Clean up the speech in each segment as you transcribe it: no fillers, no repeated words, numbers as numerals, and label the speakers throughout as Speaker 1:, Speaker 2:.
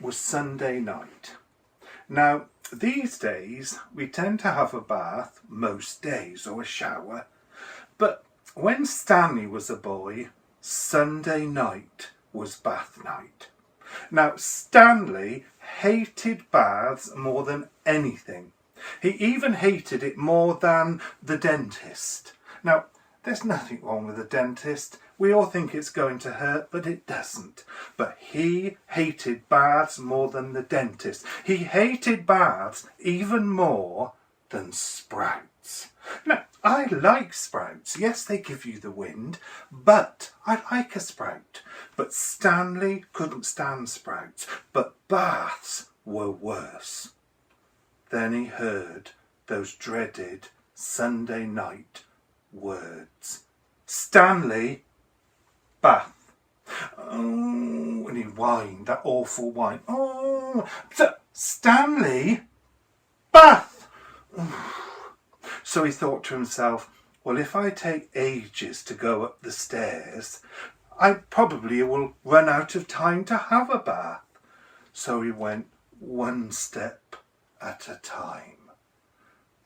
Speaker 1: was Sunday night. Now, these days, we tend to have a bath most days, or a shower. But when Stanley was a boy, Sunday night was bath night. Now, Stanley hated baths more than anything. He even hated it more than the dentist. Now, there's nothing wrong with the dentist. We all think it's going to hurt, but it doesn't. But he hated baths more than the dentist. He hated baths even more than sprouts. Now, I like sprouts. Yes, they give you the wind, but I like a sprout. But Stanley couldn't stand sprouts, but baths were worse. Then he heard those dreaded Sunday night words. Stanley, bath. Oh, and he whined, that awful whine. Oh, Stanley, bath. So he thought to himself, well, if I take ages to go up the stairs, I probably will run out of time to have a bath. So he went one step at a time.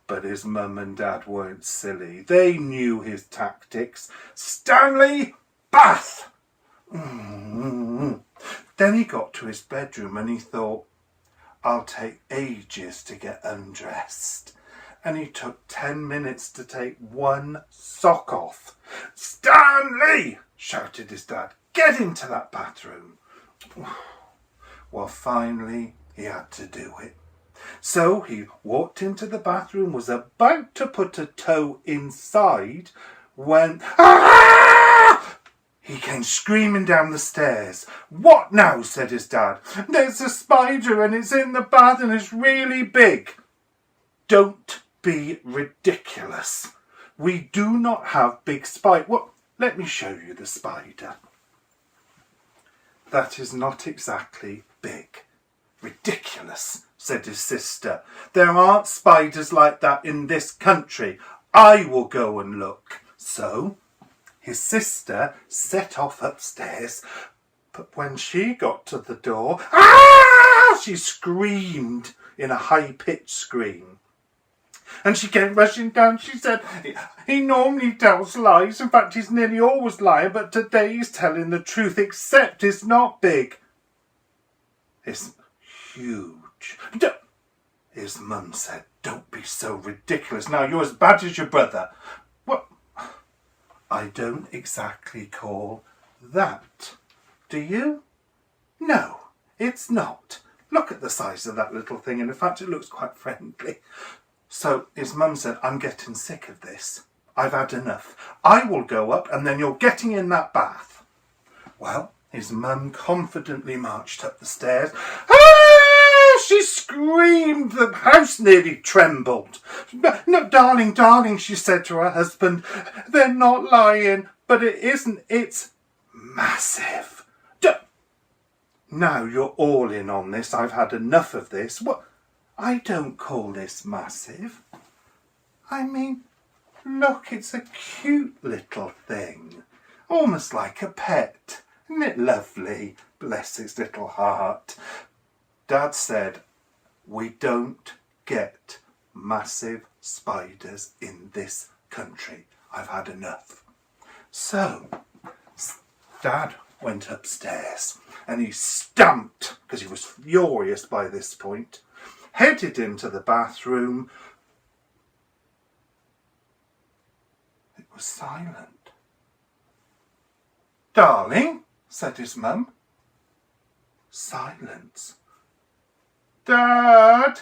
Speaker 1: But his mum and dad weren't silly. They knew his tactics. Stanley, bath! Then he got to his bedroom and he thought, I'll take ages to get undressed. And he took 10 minutes to take one sock off. Stanley! Shouted his dad. Get into that bathroom. Well, finally he had to do it. So he walked into the bathroom, was about to put a toe inside when he came screaming down the stairs. What now? Said his dad. There's a spider and it's in the bath and it's really big. Don't be ridiculous. We do not have big spiders. Well, let me show you the spider. That is not exactly big. Ridiculous, said his sister. There aren't spiders like that in this country. I will go and look. So his sister set off upstairs, but when she got to the door, she screamed in a high-pitched scream. And she came rushing down. She said, he normally tells lies. In fact, he's nearly always lying, but today he's telling the truth, except it's not big. It's huge. His mum said, don't be so ridiculous. Now, you're as bad as your brother. What? I don't exactly call that. Do you? No, it's not. Look at the size of that little thing, and in fact, it looks quite friendly. So his mum said, I'm getting sick of this. I've had enough. I will go up and then you're getting in that bath. Well, his mum confidently marched up the stairs. She screamed. The house nearly trembled. No, darling, she said to her husband, they're not lying, but it isn't. It's massive. Now you're all in on this. I've had enough of this. What? I don't call this massive. I mean, look, it's a cute little thing. Almost like a pet. Isn't it lovely? Bless its little heart. Dad said, we don't get massive spiders in this country. I've had enough. So, Dad went upstairs and he stamped, because he was furious by this point, headed into the bathroom. It was silent. Darling, said his mum. Silence. Dad,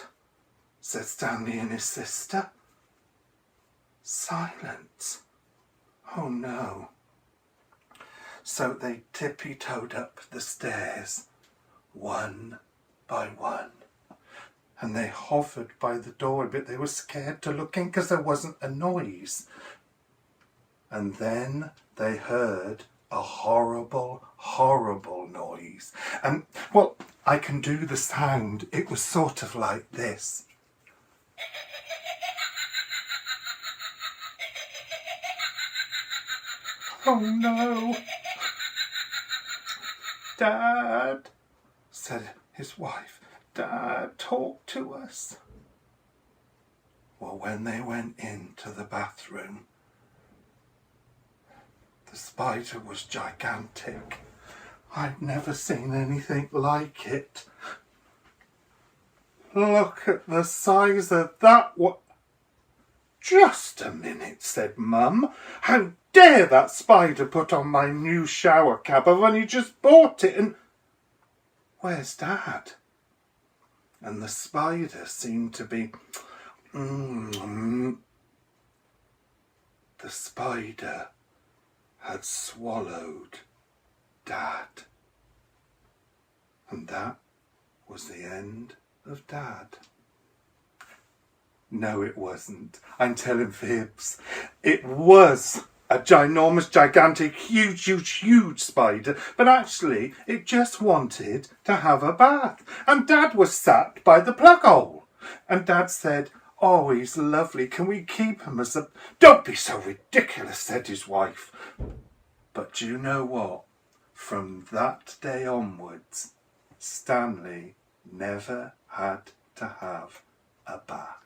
Speaker 1: said Stanley and his sister. Silence. Oh no. So they tippy-toed up the stairs, one by one. And they hovered by the door a bit. They were scared to look in because there wasn't a noise. And then they heard a horrible, horrible noise. And, well, I can do the sound. It was sort of like this. Oh no. Dad, said his wife, "Dad, talk to us." Well, when they went into the bathroom, the spider was gigantic. I'd never seen anything like it. Look at the size of that one. "Just a minute," said Mum. "How dare that spider put on my new shower cap? I've only just bought it and... Where's Dad?" And the spider seemed to be... The spider had swallowed Dad. And that was the end of Dad. No, it wasn't. I'm telling fibs. It was a ginormous, gigantic, huge spider, but actually it just wanted to have a bath. And Dad was sat by the plug hole. And Dad said, "Oh, he's lovely. Can we keep him as a..." "Don't be so ridiculous," said his wife. But do you know what? From that day onwards, Stanley never had to have a bath.